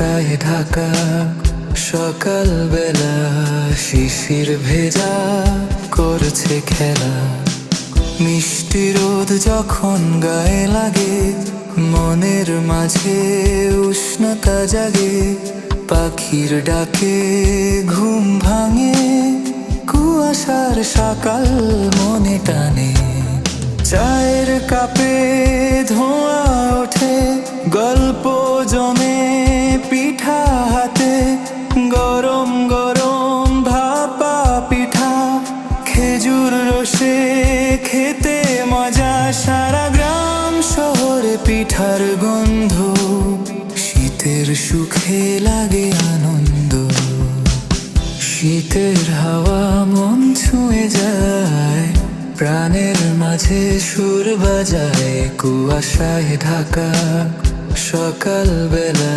কুয়াশায় ঢাকা সকাল বেলা, শিশির ভেজা করছে খেলা। মিষ্টি রোদ যখন গায়ে লাগে, মনের মাঝে উষ্ণতা জাগে। পাখির ডাকে ঘুম ভাঙে, কুয়াশার সকাল মনে টানে। চায়ের কাপে ধোঁয়া ওঠে, গল্প জমে পিঠা হাতে। গরম গরম ভাপা পিঠা, খেজুর রসে খেতে মজা। সারা গ্রাম শহরে পিঠার গন্ধ, শীতের সুখে লাগে আনন্দ। শীতের হাওয়া মন ছুঁয়ে যায়, প্রাণের মাঝে সুর বাজায়। কুয়াশায় ঢাকা সকাল বেলা।